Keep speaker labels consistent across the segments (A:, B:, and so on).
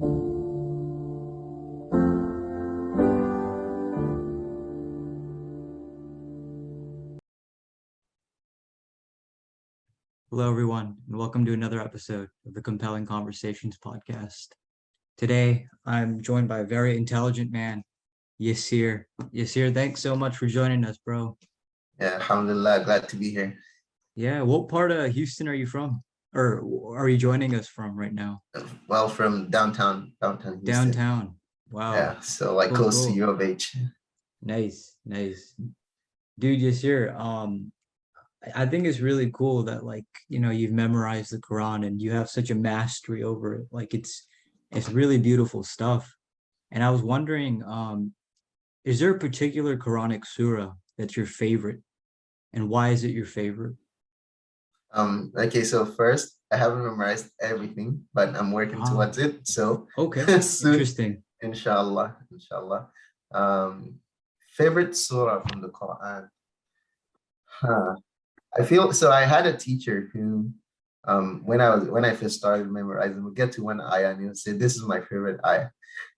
A: Hello, everyone, and welcome to another episode of the Compelling Conversations podcast. Today, I'm joined by a very intelligent man, Yesir. Yesir, thanks so much for joining us, bro.
B: Yeah, alhamdulillah, glad to be here.
A: Yeah, what part of Houston are you from? Or are you joining us from right now?
B: Well, from downtown Houston.
A: Downtown. Wow.
B: Yeah, so like
A: Cool,
B: close to
A: cool.
B: U of H.
A: Nice, nice. Dude, Yesir, I think it's really cool that you've memorized the Quran and you have such a mastery over it. Like it's really beautiful stuff. And I was wondering, is there a particular Quranic surah that's your favorite? And why is it your favorite?
B: Okay, so first, I haven't memorized everything, but I'm working
A: Ah,
B: towards it. So
A: okay.
B: soon,
A: Interesting.
B: inshallah. Um, Favorite surah from the Quran. Huh. I feel so. I had a teacher who, when I first started memorizing, we get to one ayah and he'll say, "This is my favorite ayah."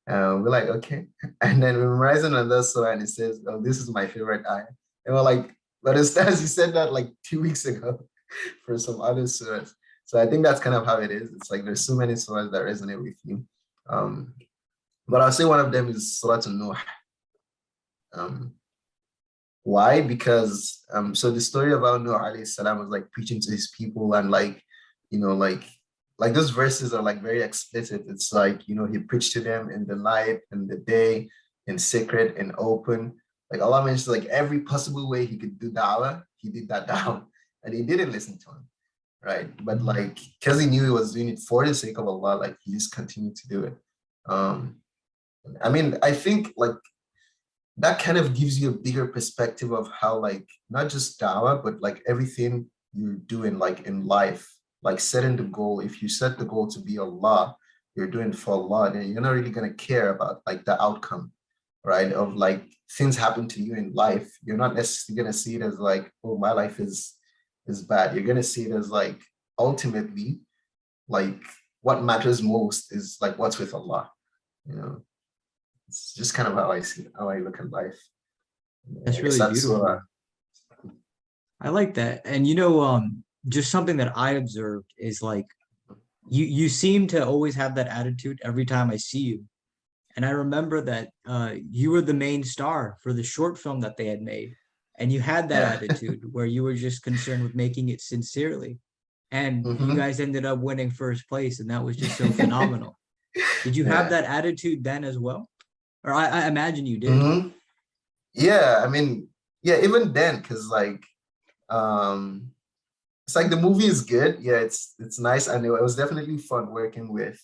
B: We're like, okay. And then we're memorizing another surah and it says, "Oh, this is my favorite ayah." And we're like, but it's as you said that like 2 weeks ago for some other surahs. So I think that's kind of how it is. It's like there's so many surahs that resonate with you. Um, but I'll say one of them is Surah Nuh. Um, why? Because so the story about Nuh alayhi salam was like preaching to his people and like, you know, like those verses are like very explicit. It's like, you know, he preached to them in the night and the day, in secret and open. Like Allah mentions like every possible way he could do da'wah, he did that down. And he didn't listen to him. Right. But like because he knew he was doing it for the sake of Allah, like he just continued to do it. Um, I mean, I think like that kind of gives you a bigger perspective of how like not just dawah but like everything you're doing like in life, like setting the goal. If you set the goal to be Allah, you're doing it for Allah, then you're not really going to care about like the outcome, right, of like things happen to you in life. You're not necessarily going to see it as like, oh, my life is bad. You're going to see it as like ultimately like what matters most is like what's with Allah, you know. It's just kind of how I see it, how I look at life.
A: That's
B: I guess
A: really
B: that's
A: beautiful. I like that. And just something that I observed is like you seem to always have that attitude every time I see you. And I remember that you were the main star for the short film that they had made. And you had that
B: yeah.
A: attitude where you were just concerned with making it sincerely. And you
B: hmm
A: guys ended up winning first place, and that was just so phenomenal. Did you have
B: yeah.
A: that attitude then as well? Or I imagine you did.
B: hmm Yeah. I mean, yeah, even then, because like um it's like the movie is good. Yeah, it's nice. And it was definitely fun working with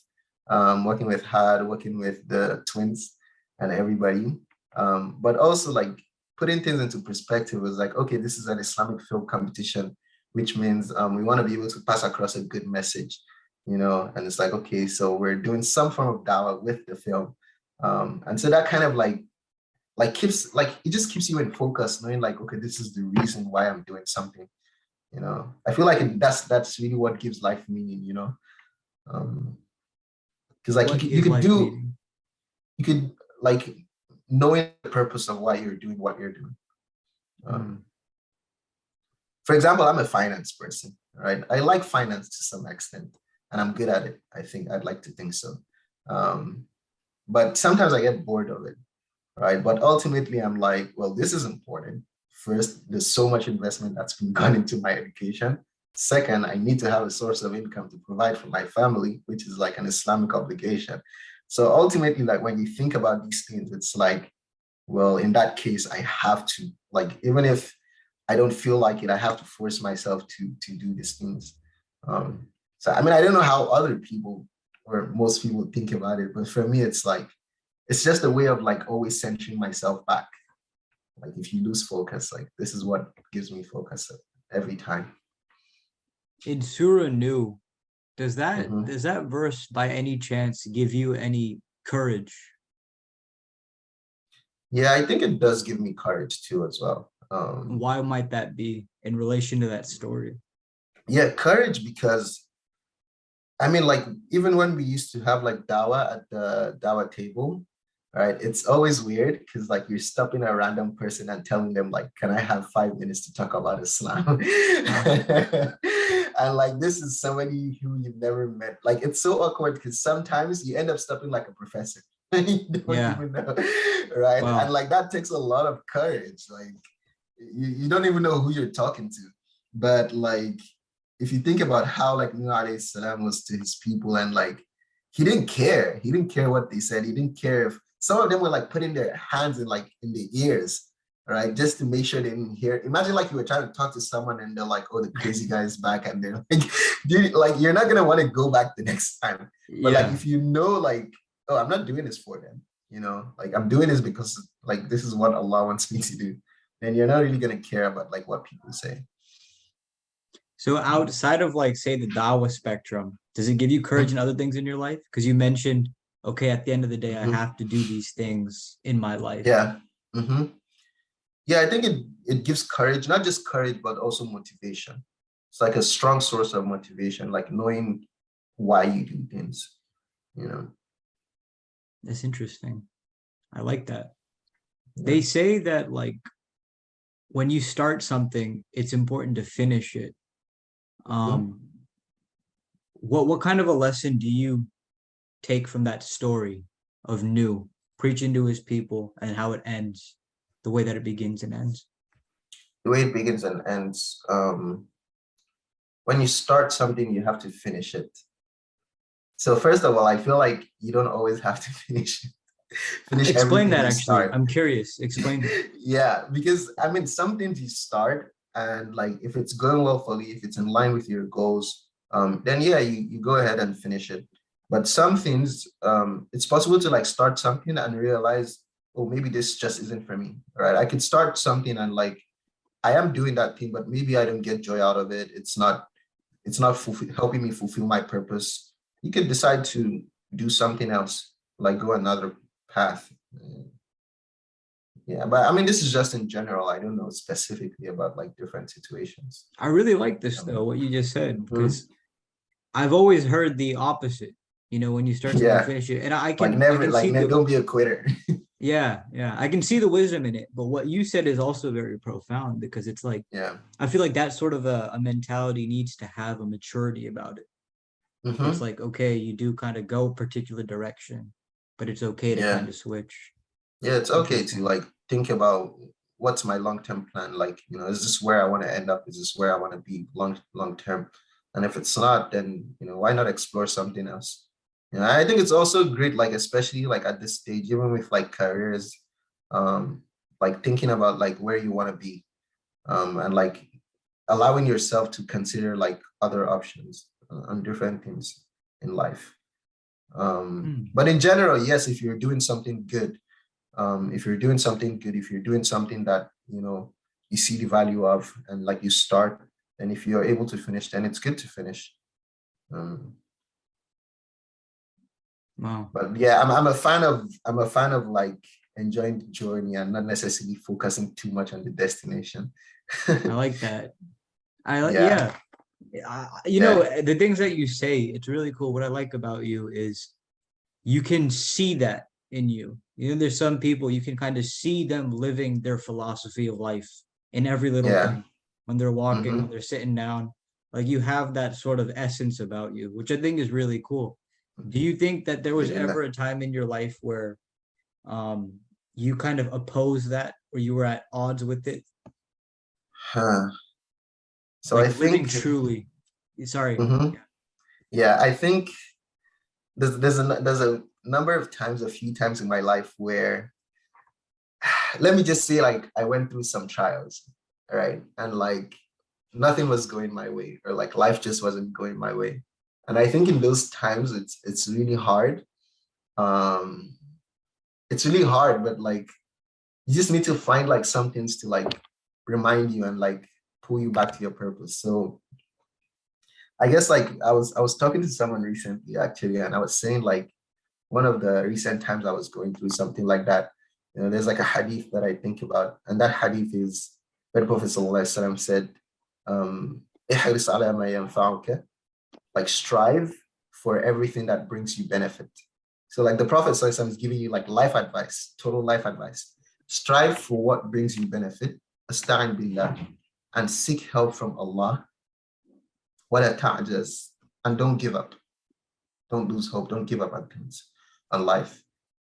B: Had, working with the twins and everybody. But also like putting things into perspective was like, okay, this is an Islamic film competition, which means we want to be able to pass across a good message, you know. And it's like, okay, so we're doing some form of dawah with the film. And so that kind of like keeps like it just keeps you in focus, knowing like, okay, this is the reason why I'm doing something, you know. I feel like that's really what gives life meaning, you know. Because like
A: What
B: you
A: gives
B: could
A: life
B: do
A: meaning?
B: you could like knowing the purpose of why you're doing what you're doing.
A: Mm.
B: um, for example, I'm a finance person, right? I like finance to some extent and I'm good at it. I think I'd like to think so. um, but sometimes I get bored of it, right? But ultimately I'm like, well, this is important. First, there's so much investment that's been gone into my education. Second, I need to have a source of income to provide for my family, which is like an Islamic obligation. So ultimately, like when you think about these things, it's like, well, in that case, I have to, like, even if I don't feel like it, I have to force myself to do these things. So I mean, I don't know how other people or most people think about it, but for me, it's like it's just a way of like always centering myself back. Like if you lose focus, like this is what gives me focus every time.
A: In Surah Nu, does that
B: Mhm.
A: does that verse by any chance give you any courage?
B: Yeah, I think it does give me courage too, as well.
A: Why might that be in relation to that story?
B: Yeah, courage because I mean, like, even when we used to have like dawa at the dawa table, right? It's always weird because like you're stopping a random person and telling them like, can I have 5 minutes to talk about Islam? And like this is somebody who you've never met. Like it's so awkward because sometimes you end up stopping like a professor. You don't
A: Yeah.
B: even know, right? And
A: Wow.
B: like that takes a lot of courage. Like you don't even know who you're talking to. But like if you think about how like Nuh alayhi salam was to his people and like he didn't care. He didn't care what they said. He didn't care if some of them were like putting their hands in like in their ears, right? Just to make sure they didn't hear. Imagine like you were trying to talk to someone and they're like, oh, the crazy guy is back. And they're like, dude, like you're not gonna want to go back the next time. But like
A: Yeah.
B: if you know, like, oh, I'm not doing this for them, like I'm doing this because like this is what Allah wants me to do. Then you're not really gonna care about like what people say.
A: So outside of like say the Dawa spectrum, does it give you courage in other things in your life? Because you mentioned, okay, at the end of the day, I
B: Mhm.
A: have to do these things in my life.
B: Yeah. hmm Yeah, I think it gives courage, not just courage, but also motivation. It's like a strong source of motivation, like knowing why you do things, you know.
A: That's interesting. I like that.
B: Yeah.
A: They say that like when you start something, it's important to finish it.
B: Mhm.
A: Um, what kind of a lesson do you take from that story of New preaching to his people and how it ends, the way that it begins and ends?
B: The way it begins and ends, when you start something, you have to finish it. So first of all, I feel like you don't always have to finish
A: Explain
B: everything
A: that
B: you
A: actually.
B: start.
A: I'm curious. Explain that.
B: Yeah, because I mean, some things you start and like if it's going well for you, if it's in line with your goals, then yeah, you go ahead and finish it. But some things, it's possible to like start something and realize, oh, maybe this just isn't for me, right? I could start something and like I am doing that thing, but maybe I don't get joy out of it. It's not helping me fulfill my purpose. You could decide to do something else, like go another path. Yeah, but I mean, this is just in general. I don't know specifically about like different situations.
A: I really like this though, what you just said,
B: Mhm.
A: because I've always heard the opposite. When you start something,
B: Yeah,
A: finish it. And I
B: like
A: can I
B: never,
A: can
B: like
A: see the
B: don't be a quitter.
A: yeah, I can see the wisdom in it. But what you said is also very profound because it's like
B: Yeah.
A: I feel like that sort of a mentality needs to have a maturity about it. Where it's
B: hmm
A: like, okay, you do kind of go a particular direction, but it's okay to kind
B: Yeah.
A: of switch.
B: Yeah, it's okay to
A: Interesting.
B: like think about what's my long-term plan. Like, is this where I want to end up? Is this where I want to be long term? And if it's not, then why not explore something else? I think it's also great, like especially like at this stage, even with like careers, um, like thinking about like where you want to be, and like allowing yourself to consider like other options on different things in life.
A: Hmm.
B: But in general, yes, if you're doing something good, if you're doing something that you see the value of and like you start, and if you're able to finish, then it's good to finish. um,
A: Wow.
B: but yeah, I'm a fan of like enjoying the journey and not necessarily focusing too much on the destination.
A: I like that. I like,
B: Yeah,
A: yeah.
B: yeah,
A: The things that you say, it's really cool. What I like about you is you can see that in you. There's some people you can kind of see them living their philosophy of life in every little
B: yeah.
A: thing. When they're walking, when
B: hmm
A: they're sitting down, like you have that sort of essence about you, which I think is really cool. Do you think that there was ever
B: Alhamdulillah.
A: a time in your life where um you kind of opposed that or you were at odds with it?
B: Huh. So I
A: Like living
B: think,
A: truly. Sorry.
B: mhm. Yeah, I think there's a number of times, a few times in my life where, let me just say, like I went through some trials, right? And like nothing was going my way, or like life just wasn't going my way. And I think in those times it's really hard. Um, it's really hard, but like you just need to find like some things to like remind you and like pull you back to your purpose. So I guess like I was talking to someone recently actually, and I was saying like one of the recent times I was going through something like that, there's like a hadith that I think about, and that hadith is where the Prophet ﷺ said, "Ihris ala ma yanfa'uka," like strive for everything that brings you benefit. So like the Prophet ﷺ is giving you like life advice, total life advice. Strive for what brings you benefit, asta'in billah, and seek help from Allah. Wala ta'jaz, and don't give up. Don't lose hope. Don't give up on things, on life.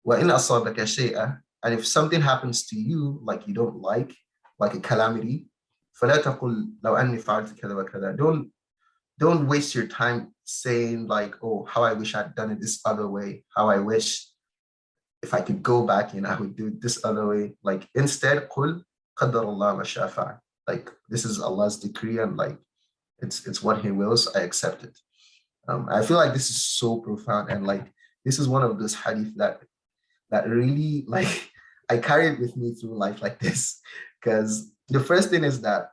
B: Wa in asabaka shay'a, and if something happens to you like you don't like a calamity, فلا تقل لو أني فعلت كذا وكذا. Don't waste your time saying like, oh, how I wish I'd done it this other way. How I wish if I could go back and I would do it this other way. Like instead, قل قدر الله ما شاء فعل. Like this is Allah's decree and like it's what He wills. I accept it. I feel like this is so profound and like this is one of those hadith that really like I carry it with me through life like this, because the first thing is that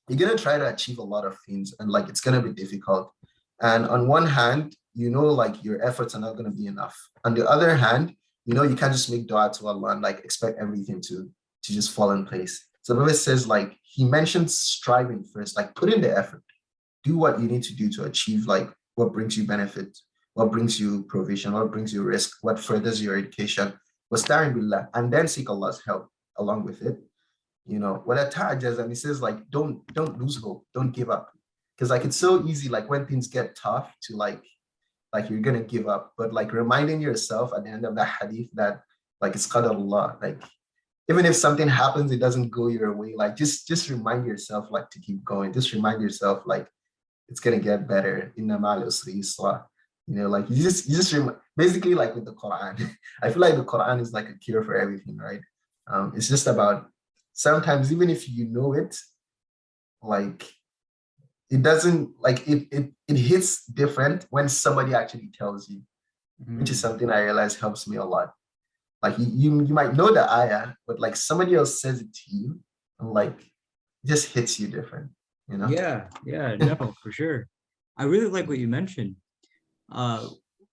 B: you're going to try to achieve a lot of things and like it's going to be difficult, and on one hand like your efforts are not going to be enough. On the other hand, you can't just make dua to Allah and like expect everything to just fall in place. So the Prophet says like he mentions striving first, like put in the effort, do what you need to do to achieve like what brings you benefit, what brings you provision, what brings you risk, what furthers your education, wasta'in billah, and then seek Allah's help along with it. Wala ta'jaz, and he says like don't lose hope, don't give up, because like it's so easy like when things get tough to like you're gonna give up, but like reminding yourself at the end of that hadith that like it's qadarullah, like even if something happens, it doesn't go your way, like just remind yourself like to keep going, just remind yourself like it's gonna get better. Inna ma'al usri yusra. Like you just basically like with the Quran. I feel like the Quran is like a cure for everything, right? It's just about sometimes even if you know it, like it doesn't like it hits different when somebody actually tells you, which is something I realize helps me a lot. Like you might know the ayah, but like somebody else says it to you, and like it just hits you different.
A: Yeah, no, for sure. I really like what you mentioned.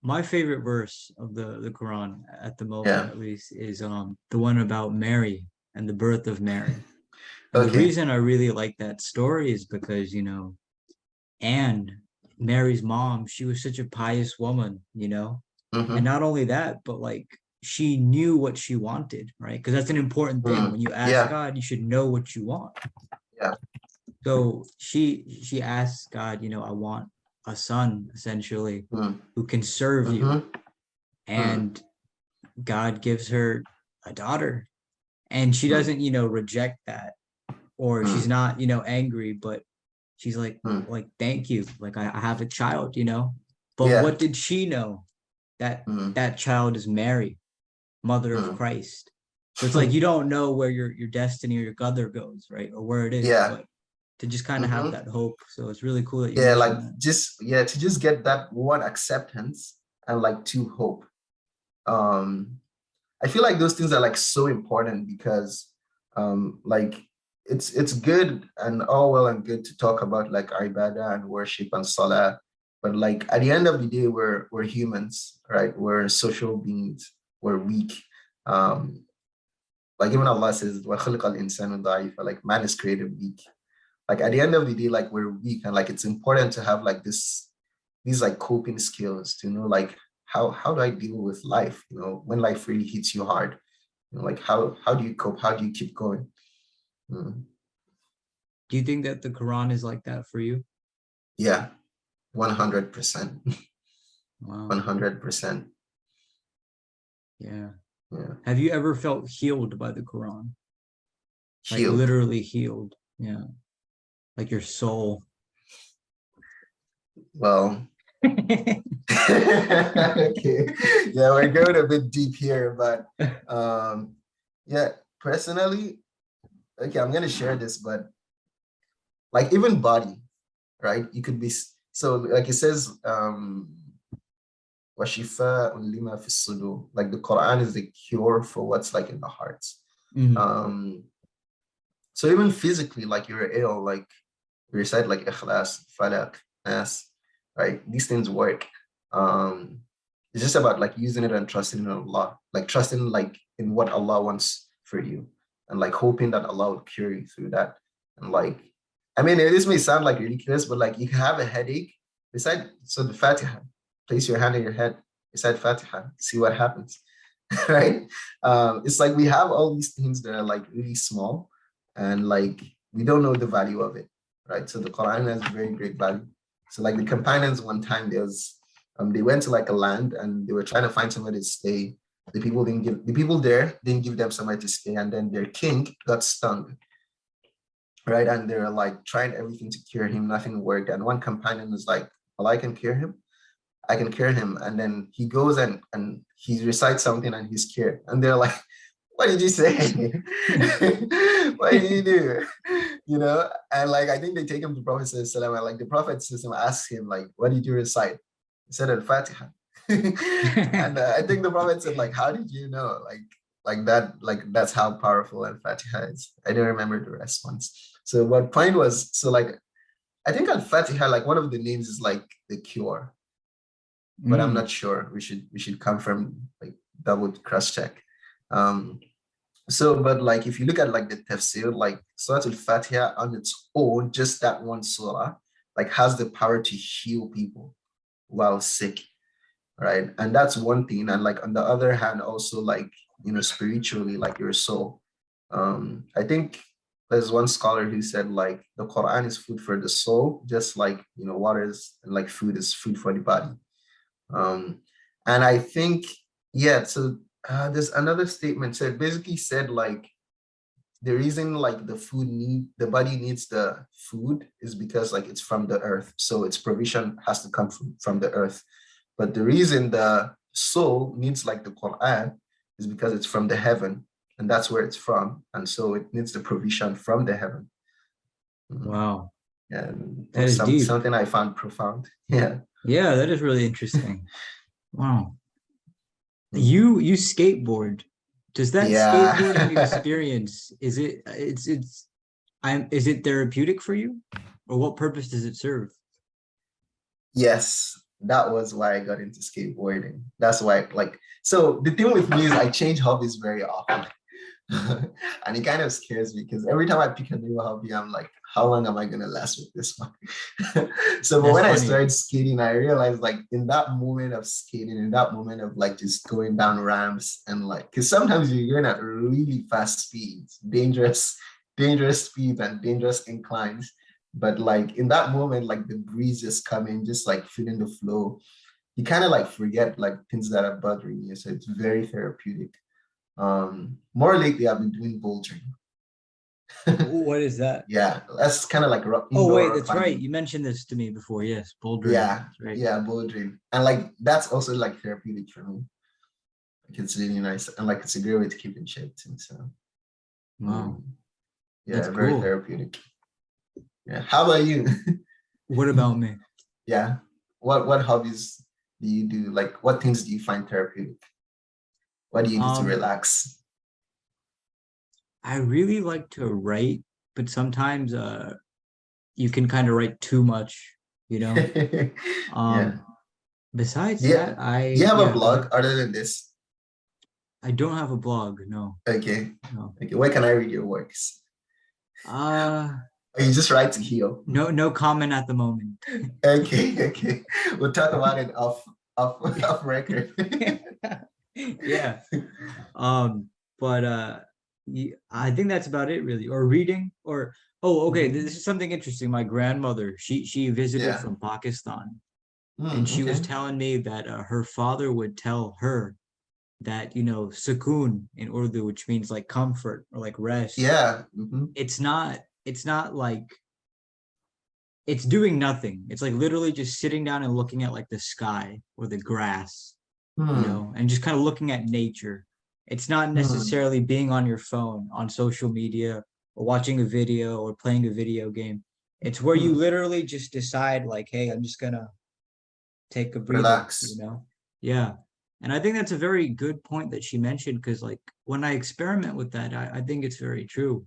A: My favorite verse of the Quran at the moment,
B: Yeah.
A: at least, is the one about Mary and the birth of Mary. And the
B: Okay.
A: reason I really like that story is because, and Mary's mom, she was such a pious woman, and not only that, but like she knew what she wanted, right? Because that's an important thing. When you ask
B: Yeah.
A: God, you should know what you want.
B: Yeah.
A: So she asked God, I want a son, essentially, who can serve you. And God gives her a daughter. And she doesn't, reject that, or she's not, angry, but she's like, thank you. Like I have a child, But
B: Yeah.
A: what did she know? That that child is Mary, mother of Christ. So it's like you don't know where your destiny or your qadr goes, right? Or where it is.
B: Yeah.
A: But to just kind of have that hope. So it's really cool that you
B: yeah, like
A: that.
B: to just get that one acceptance and like two hope. I feel like those things are like so important because like it's good and all well and good to talk about like ibadah and worship and salah, but like at the end of the day we're humans, right? We're social beings, we're weak. Like even Allah says وَخَلَقَ الْإِنسَانُ ضَعِيفًا, like man is created weak. Like at the end of the day, like we're weak, and like it's important to have like these like coping skills to know like how do I deal with life, when life really hits you hard, like how do you cope, how do you keep going?
A: Do you think that the Quran is like that for you?
B: Yeah, 100%.
A: Wow.
B: 100%.
A: Yeah.
B: Yeah.
A: Have you ever felt healed by the Quran? Like
B: Healed.
A: literally healed? Yeah. Like your soul.
B: Well, okay. Yeah, we're going a bit deep here, but yeah, personally, okay, I'm gonna share this, but like even body, right? You could be so like it says washifa lima fi sudur, like the Quran is the cure for what's like in the hearts. So even physically, like you're ill, like you recite like ikhlas, falak, nas, right? These things work. It's just about like using it and trusting in Allah, like trusting like in what Allah wants for you, and like hoping that Allah will cure you through that. And like, I mean, this may sound like ridiculous, but like you can have a headache, recite so the Fatiha, place your hand on your head, recite Fatiha, see what happens. Right? It's like we have all these things that are like really small, and like we don't know the value of it, right? So the Quran has very great value. So like the companions, one time they went to like a land and they were trying to find somewhere to stay. The people there didn't give them somewhere to stay, and then their king got stung, right? And they're like trying everything to cure him, nothing worked. And one companion was like, well, I can cure him. I can cure him. And then he goes and he recites something and he's cured. And they're like, what did you say? What did you do? You know, and like I think they take him to Prophet Sallallahu, and like the Prophet system asks him, like, what did you recite? He said Al-Fatiha. And I think the Prophet said, like, how did you know? Like that, like that's how powerful Al-Fatiha is. I don't remember the response. So what point was, so like I think Al-Fatiha, like one of the names is like the cure, but I'm not sure. We should confirm, like double cross check. So, but like if you look at like the tafsir, like Surah Al-Fatiha on its own, just that one surah, like has the power to heal people while sick, right? And that's one thing. And like on the other hand, also like, you know, spiritually, like your soul. I think there's one scholar who said like the Quran is food for the soul, just like, you know, water is, and like food is food for the body. And I think, yeah, so there's another statement. So it basically said like the reason like the body needs the food is because like it's from the earth. So its provision has to come from the earth. But the reason the soul needs like the Quran is because it's from the heaven, and that's where it's from. And so it needs the provision from the heaven.
A: Wow.
B: And
A: That is deep.
B: something I found profound. Yeah.
A: Yeah, that is really interesting. Wow. You skateboard. Does that
B: Yeah.
A: skateboarding experience, is it therapeutic for you? Or what purpose does it serve?
B: Yes, that was why I got into skateboarding. That's why, like, so the thing with me is I change hobbies very often. And it kind of scares me because every time I pick a new hobby, I'm like, how long am I gonna last with this one? So, but
A: That's
B: when I
A: funny.
B: started skating, I realized like in that moment of skating, in that moment of like just going down ramps and like, because sometimes you're going at really fast speeds, dangerous speeds and dangerous inclines. But like in that moment, like the breeze just coming, just like feeling the flow, you kind of like forget like things that are bothering you. So it's very therapeutic. More lately, I've been doing bouldering.
A: What is that?
B: Yeah, that's kind of like
A: Oh,
B: indoor
A: wait,
B: rock
A: that's right.
B: climbing.
A: You mentioned this to me before. Yes, bouldering.
B: Yeah,
A: That's right.
B: yeah, bouldering, and like that's also like therapeutic for me. Like it's really nice, and like it's a great way to keep in shape too. So,
A: Wow,
B: mm,
A: that's
B: yeah, very
A: cool.
B: therapeutic. Yeah. How about you?
A: What about me?
B: Yeah. What hobbies do you do? Like, what things do you find therapeutic? What do you do to
A: Um,
B: relax?
A: I really like to write, but sometimes you can kind of write too much, you know?
B: Yeah.
A: Um, besides
B: Yeah.
A: that,
B: Do you have a
A: yeah, go
B: blog
A: ahead.
B: other than this?
A: I don't have a blog, no,
B: Okay.
A: no.
B: Okay. Where can I read your works?
A: Uh,
B: Or you just write to heal?
A: no comment at the moment.
B: Okay. Okay. We'll talk about it off record.
A: Yeah. But I think that's about it really. Or reading or oh, okay, this is something interesting. My grandmother, she visited
B: Yeah.
A: from Pakistan, and she was
B: Okay.
A: telling me that her father would tell her that, sukoon in Urdu, which means like comfort or like rest.
B: Yeah.
A: It's not like it's doing nothing. It's like literally just sitting down and looking at like the sky or the grass,
B: Hmm.
A: and just kind of looking at nature. It's not
B: Hmm.
A: necessarily being on your phone, on social media, or watching a video or playing a video game. It's where you
B: Hmm.
A: literally just decide, like, hey, I'm just gonna take a breather,
B: Relax.
A: Yeah. And I think that's a very good point that she mentioned because, like, when I experiment with that, I think it's very true.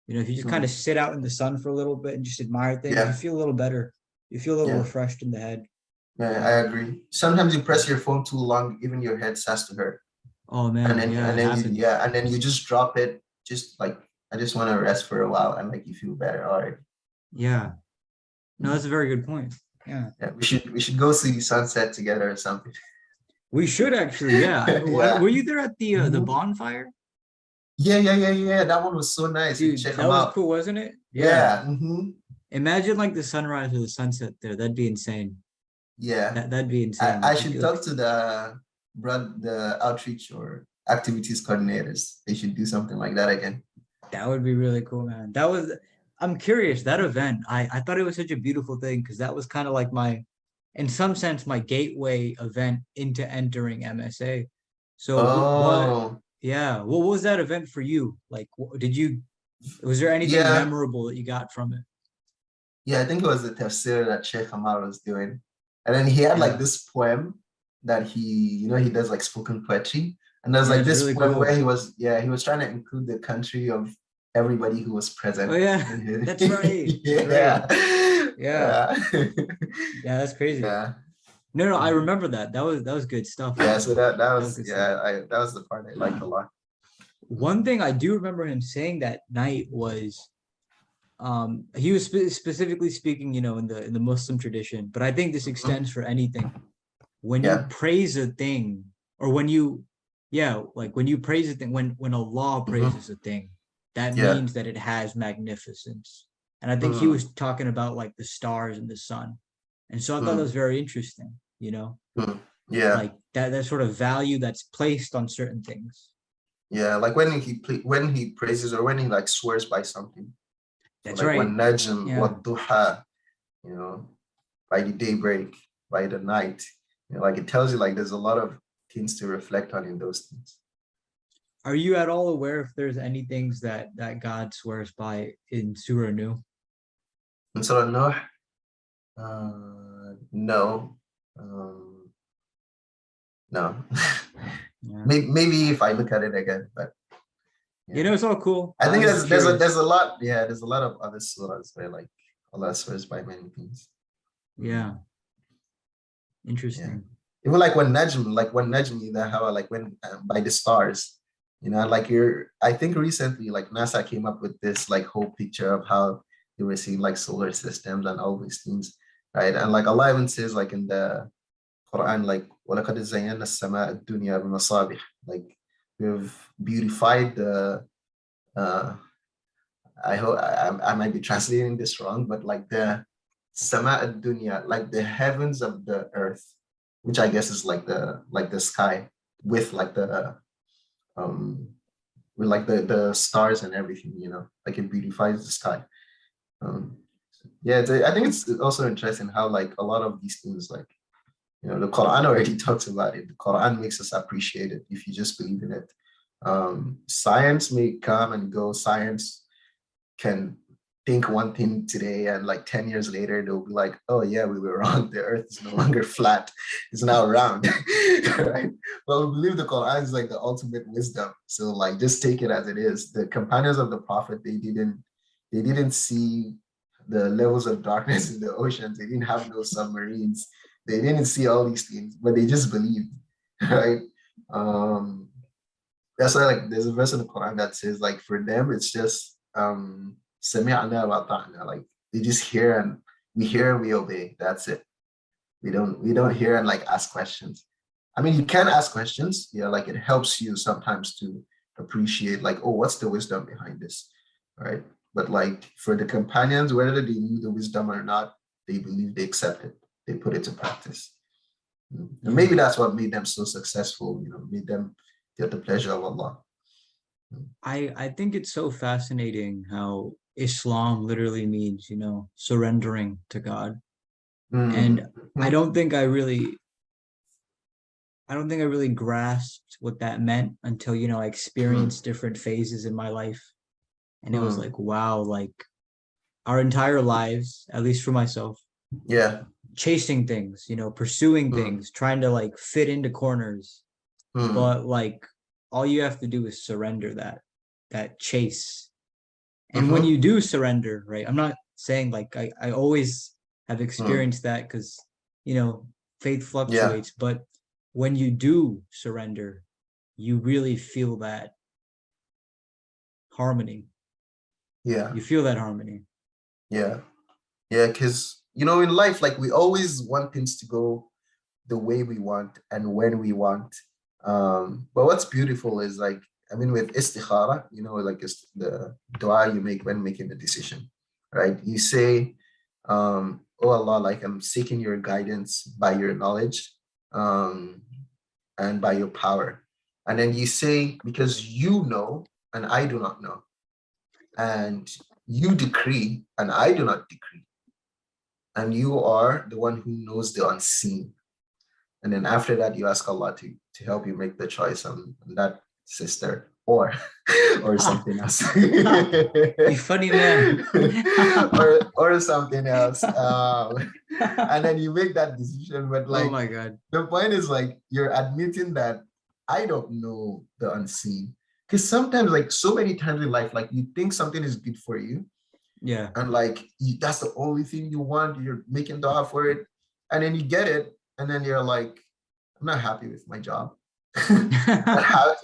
A: If you just kind of
B: Hmm.
A: sit out in the sun for a little bit and just admire things, you
B: Yeah.
A: feel a little better. You feel a little
B: Yeah.
A: refreshed in the head.
B: Yeah, I
A: Yeah.
B: agree. Sometimes you press your phone too long, even your head starts to hurt.
A: Oh
B: And
A: man,
B: then
A: yeah, it happens.
B: and then you just drop it, just like I just want to rest for a while and like you feel better already.
A: Yeah. No,
B: Mm.
A: that's a very good point. Yeah.
B: Yeah, we should go see sunset together or something.
A: We should actually, yeah.
B: Yeah.
A: Were you there at the
B: Mhm.
A: bonfire?
B: Yeah. That one was so nice. You
A: Dude,
B: check
A: that
B: them
A: was
B: out.
A: cool, wasn't it? Yeah.
B: Yeah.
A: Imagine like the sunrise or the sunset there. That'd be insane.
B: Yeah.
A: That'd be
B: I,
A: insane.
B: I
A: Like you
B: should
A: could,
B: talk to the outreach or activities coordinators. They should do something like that again.
A: that would be really cool, man. I'm curious, that event, I thought it was such a beautiful thing because that was kind of like in some sense, my gateway event into entering MSA. So
B: Oh,
A: yeah, what was that event for you? Like, was there anything
B: yeah.
A: memorable that you got from it?
B: Yeah, I think it was the tafsir that Sheikh Hamar was doing. And then he had like
A: Yeah,
B: this poem that he does like spoken poetry. And there's
A: yeah,
B: like
A: it's
B: this
A: really
B: poem where
A: cool.
B: he was trying to include the country of everybody who was
A: Oh
B: present.
A: yeah, that's right. That's right.
B: Yeah.
A: Yeah,
B: Yeah.
A: yeah, that's crazy.
B: Yeah.
A: No, no, I
B: Mhm.
A: remember that. That was good stuff,
B: Yeah,
A: man.
B: so that
A: That was
B: was
A: good stuff.
B: yeah, that was the part I liked a lot.
A: One thing I do remember him saying that night was he was specifically speaking, in the Muslim tradition, but I think this
B: Mhm.
A: extends for anything. When you
B: Yeah.
A: praise a thing, or like when you praise a thing, when Allah
B: Mhm.
A: praises a thing, that
B: Yeah.
A: means that it has magnificence. And I think he
B: Mm.
A: was talking about like the stars and the sun. And so I thought that was
B: Mm.
A: very interesting,
B: Mm. Yeah.
A: like that sort of value that's placed on certain things.
B: Yeah, like when he praises or when he like swears by something. So
A: That's
B: like when
A: right.
B: najm,
A: Yeah.
B: what duha, you know, by the daybreak, by the night, like it tells you like there's a lot of things to reflect on in those things.
A: Are you at all aware if there's any things that God swears by in Surah Nu?
B: And so no, no, no.
A: Yeah.
B: Maybe if I look at it again, but
A: You
B: yeah.
A: know, it's all cool.
B: I
A: I
B: think
A: was just
B: there's
A: curious.
B: a lot, yeah, there's a lot of other surahs where like Allah swears by many things.
A: Yeah,
B: Mm, yeah.
A: interesting.
B: Even like when Najm, the how like when by the stars, like I think recently like NASA came up with this like whole picture of how they were seeing like solar systems and all these things, right? And like Allah even says like in the Quran, like وَلَقَدْ زَيَّنَّا السَّمَاءَ الدُّنْيَا بِمَصَابِيح, like we've beautified the uh I hope I might be translating this wrong, but like the sama ad-dunya, like the heavens of the earth, which I guess is like the sky with like the um with like the stars and everything, like it beautifies the sky. Um, yeah, I think it's also interesting how like a lot of these things, like the Quran already talks about it. The Quran makes us appreciate it if you just believe in it. Science may come and go. Science can think one thing today and like 10 years later they'll be like, oh yeah, we were wrong, the earth is no longer flat, it's now round. Right? But we believe the Quran is like the ultimate wisdom, so like just take it as it is. The companions of the prophet, they didn't see the levels of darkness in the oceans, they didn't have no submarines, they didn't see all these things, but they just believed. Right? um that's why like there's a verse in the Quran that says like for them it's just sami'na wa ta'na, like they just hear and we obey. That's it. We don't hear and like ask questions. I mean, you can ask questions, like it helps you sometimes to appreciate like, oh, what's the wisdom behind this? Right? But like for the companions, whether they knew the wisdom or not, they believe, they accept it, they put it to practice. And
A: Yeah.
B: maybe that's what made them so successful, made them get the pleasure of Allah.
A: I think it's so fascinating how Islam literally means, surrendering to God. And
B: Mm.
A: I
B: Mhm.
A: don't think I really I don't think I really grasped what that meant until, I
B: Mm.
A: experienced different phases in my life. And it was
B: Mm.
A: like, wow, like our entire lives, at least for myself,
B: Yeah.
A: chasing things, pursuing
B: Mm.
A: things, trying to like fit into corners.
B: Mm.
A: But like all you have to do is surrender that chase. And when
B: Mm-hmm.
A: you do surrender, right? I'm not saying like I always have
B: Mm.
A: experienced that because, faith
B: Yeah.
A: fluctuates, but when you do surrender, you really feel that harmony.
B: Yeah.
A: You feel that harmony.
B: Yeah. Yeah. Because in life, like we always want things to go the way we want and when we want. But what's beautiful is like, I mean, with istikhara, like it's the dua you make when making a decision, right? You say, oh Allah, like I'm seeking your guidance by your knowledge, and by your power. And then you say, because you know, and I do not know. And you decree, and I do not decree. And you are the one who knows the unseen. And then after that, you ask Allah to help you make the choice on that sister or or something else.
A: You funny man.
B: or something else. And then you make that decision. But
A: Oh
B: like
A: my God.
B: the point is like you're admitting that I don't know the unseen. Because sometimes, like so many times in life, like you think something is good for you,
A: Yeah.
B: and like that's the only thing you want, you're making dua for it, and then you get it, and then you're like, I'm not happy with my job. I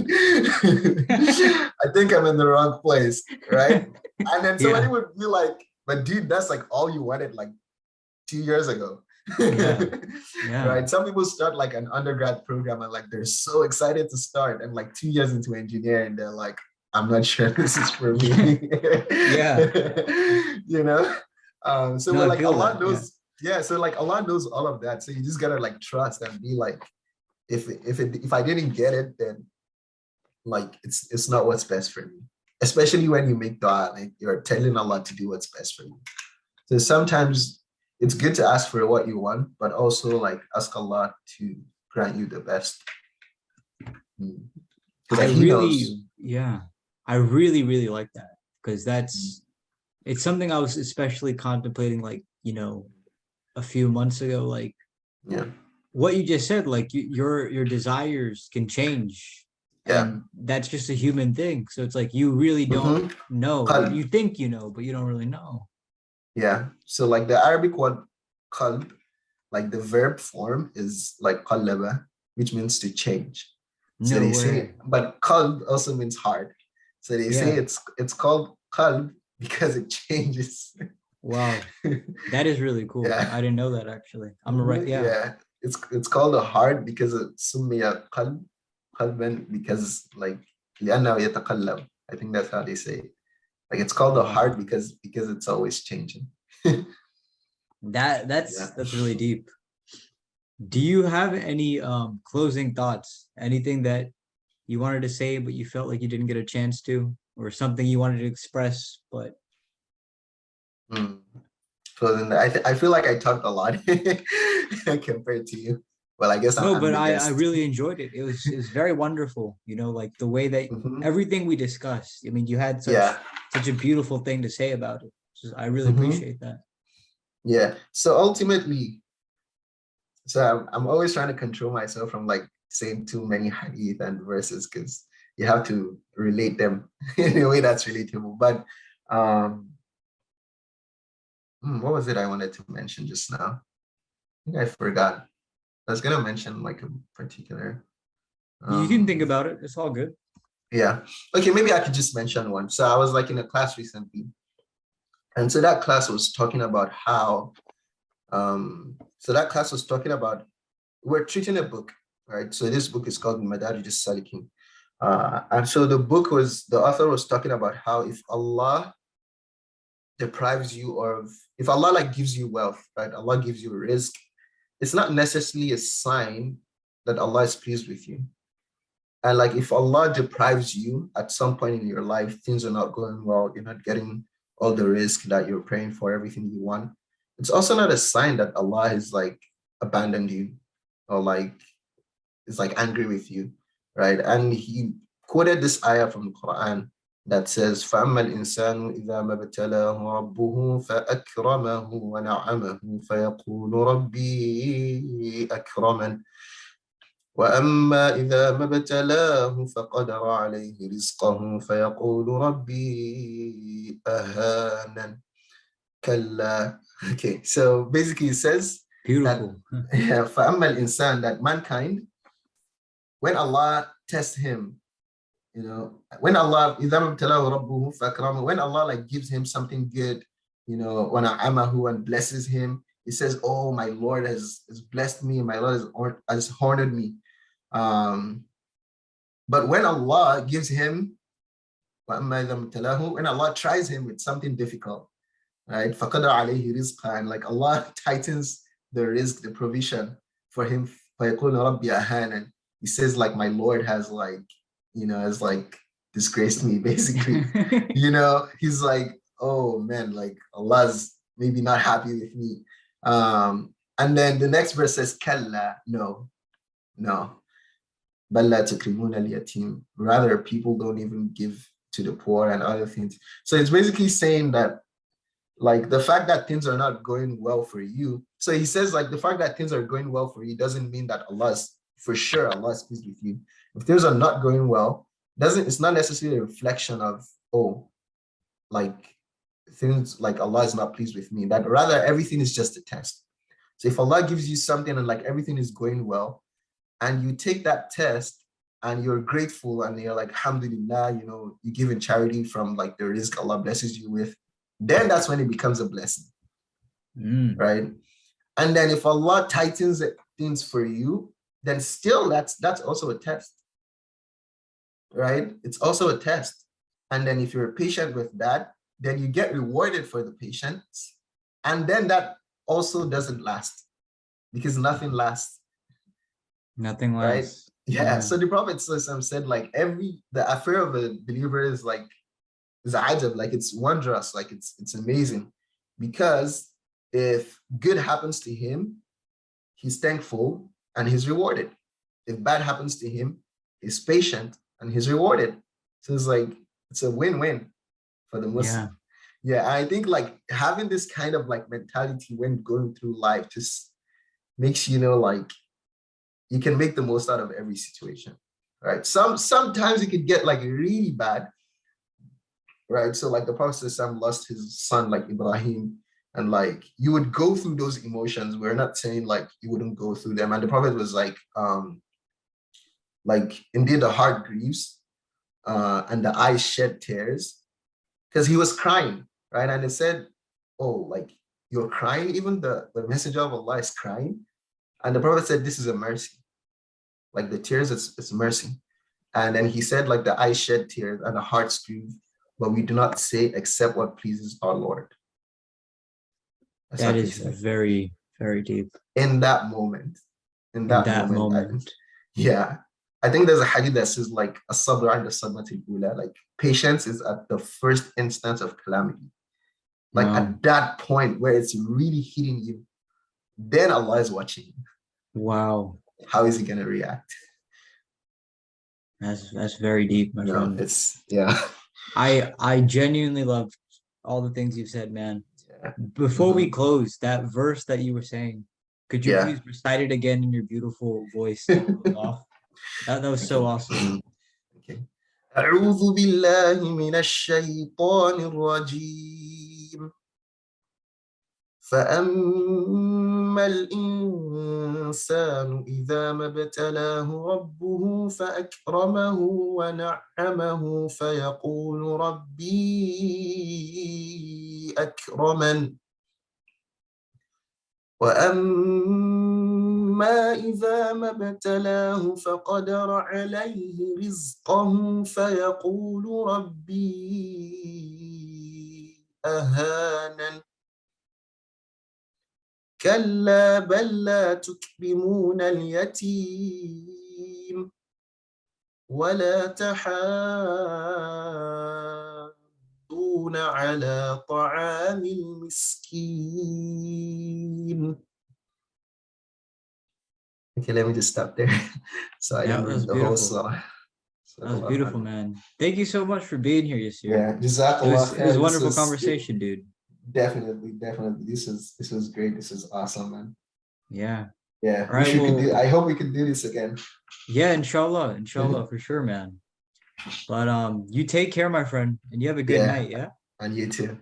B: think I'm in the wrong place, right? And then somebody
A: Yeah.
B: would be like, but dude, that's like all you wanted like 2 years ago.
A: Yeah. Yeah.
B: Right. Some people start like an undergrad program and like they're so excited to start, and like 2 years into engineering, they're like, I'm not sure this is for me.
A: Yeah.
B: So
A: No,
B: we're
A: I
B: like
A: feel
B: Allah
A: that. Yeah.
B: knows, yeah. So like Allah knows all of that. So you just gotta like trust and be like, if I didn't get it, then like it's not what's best for me. Especially when you make dua, like you're telling Allah to do what's best for you. So sometimes it's good to ask for what you want, but also like ask Allah to grant you the best. Because
A: I
B: like He knows.
A: really, yeah, I really, really like that because it's something I was especially contemplating, like, a few months ago, like
B: Yeah,
A: what you just said, like your desires can change,
B: yeah.
A: and that's just a human thing. So it's like you really don't
B: Mm-hmm.
A: know, or
B: Qalb.
A: you think you know, but you don't really know.
B: Yeah. So like the Arabic word qalb, like the verb form is like qallaba, which means to change. So
A: No
B: they say,
A: way.
B: but qalb also means heart. So they say
A: Yeah.
B: it's called qalb because it changes.
A: Wow. That is really cool.
B: Yeah.
A: I didn't know that actually. I'm gonna write, yeah.
B: Yeah. It's called a heart because it's summiya qalban because like لأنه يتقلب. I think that's how they say it. Like it's called a heart
A: Wow.
B: because it's always changing.
A: That
B: Yeah.
A: that's really deep. Do you have any closing thoughts? Anything that you wanted to say but you felt like you didn't get a chance to, or something you wanted to express but
B: Mm. So then I feel like I talked a lot compared to you. Well, I guess
A: no,
B: I'm
A: but
B: the
A: I
B: guest.
A: really enjoyed it. It was very wonderful, like the way that
B: Mhm.
A: everything we discussed. I mean, you had
B: Yeah.
A: such a beautiful thing to say about it. I really
B: Mhm.
A: appreciate that.
B: Yeah. So ultimately, so I'm always trying to control myself from like saying too many hadith and verses because you have to relate them in a way that's relatable. But um, what was it I wanted to mention just now? I think I forgot. I was gonna mention like a particular.
A: You can think
B: Um,
A: about it. It's all good.
B: yeah. Okay, maybe I could just mention one. So I was like in a class recently, and so that class was talking about how. So that class was talking about we're treating a book, right? So this book is called Madarij Salikin. And so the author was talking about how if Allah deprives you of, if Allah like gives you wealth, right? Allah gives you a risk, it's not necessarily a sign that Allah is pleased with you. And like if Allah deprives you at some point in your life, things are not going well, you're not getting all the risk that you're praying for, everything you want. It's also not a sign that Allah has like abandoned you or like is like angry with you, right? And he quoted this ayah from the Quran that says, فَأَمَّا الْإِنسَانُ إِذَا مَا ابْتَلَاهُ رَبُّهُ فَأَكْرَمَهُ وَنَعَمَهُ فَيَقُولُ رَبِّي أَكْرَمَنِ وَأَمَّا إِذَا مَا ابْتَلَاهُ فَقَدَرَ عَلَيْهِ رِزْقَهُ فَيَقُولُ رَبِّي أَهَانَنِ كَلَّا. Okay, so basically it says that
A: Beautiful.
B: yeah, فَأَمَّا الْإِنسَان, that mankind, when Allah tests him, when Allah, when Allah like gives him something good, when a'amahu and blesses him, he says, oh, my Lord has blessed me, my Lord has honored me. But when Allah gives him, when Allah tries him with something difficult, right? And like Allah tightens the rizq, the provision for him. And he says, like, my Lord has like, has like disgraced me, basically. He's like, oh man, like Allah's maybe not happy with me. And then the next verse says, Kalla, no. Rather, people don't even give to the poor and other things. So it's basically saying that, like, the fact that things are not going well for you. So he says, like, the fact that things are going well for you doesn't mean that Allah is pleased with you. If things are not going well, it's not necessarily a reflection of, oh, like, things like Allah is not pleased with me. That rather, everything is just a test. So if Allah gives you something and like everything is going well, and you take that test and you're grateful and you're like, alhamdulillah, you give in charity from like the rizq Allah blesses you with, then that's when it becomes a blessing, right? And then if Allah tightens things for you, then still that's also a test, right? It's also a test. And then if you're patient with that, then you get rewarded for the patience. And then that also doesn't last, because nothing lasts.
A: Nothing
B: right?
A: lasts.
B: Yeah. So the Prophet said, like, the affair of a believer is like, is ajab, like it's wondrous, like it's amazing, because if good happens to him, he's thankful and he's rewarded. If bad happens to him, he's patient and he's rewarded. So it's like, it's a win-win for the Muslim. Yeah, I think like having this kind of like mentality when going through life just makes like you can make the most out of every situation, right? Sometimes it could get like really bad, right? So like the Prophet lost his son, like Ibrahim, and like you would go through those emotions. We're not saying like you wouldn't go through them. And the Prophet was like indeed the heart grieves and the eyes shed tears, because he was crying, right? And it said, oh, like you're crying, even the messenger of Allah is crying. And the Prophet said, this is a mercy. Like the tears, it's mercy. And then he said, like the eyes shed tears and the hearts grieve, but we do not say except what pleases our Lord.
A: That is very, very deep.
B: In that moment. I think there's a hadith that says like as-sabr 'inda as-sadmatil ula, like patience is at the first instance of calamity. Like at that point where it's really hitting you, then Allah is watching you.
A: Wow.
B: How is he gonna react?
A: That's very deep, my friend.
B: I
A: genuinely love all the things you've said, man. Yeah. Before we close, that verse that you were saying, could you please recite it again in your beautiful voice? That was so awesome.
B: Okay. أعوذ بالله من الشيطان الرجيم. فأما الإنسان إذا ما ابتلاه ربه فأكرمه ونعمه فيقول ربي أكرمن وأما إذا ما ابتلاه فقدر عليه رزقه فيقول ربي أهانن كلا بل لا تكرمون اليتيم ولا تحاضون على طعام المسكين. Okay, let me just stop there. So I didn't read the whole surah.
A: That was beautiful, man. Thank you so much for being here, Yesir.
B: Yeah, Jazakallah.
A: It was a wonderful conversation, dude.
B: Definitely. This was great. This is awesome, man.
A: Yeah.
B: Right, I hope we could do this again.
A: Yeah, inshallah, for sure, man. But you take care, my friend, and you have a good night. Yeah.
B: And you too.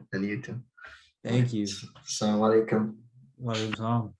A: Thank you.
B: Assalamu alaikum.
A: Wa alaikum salam.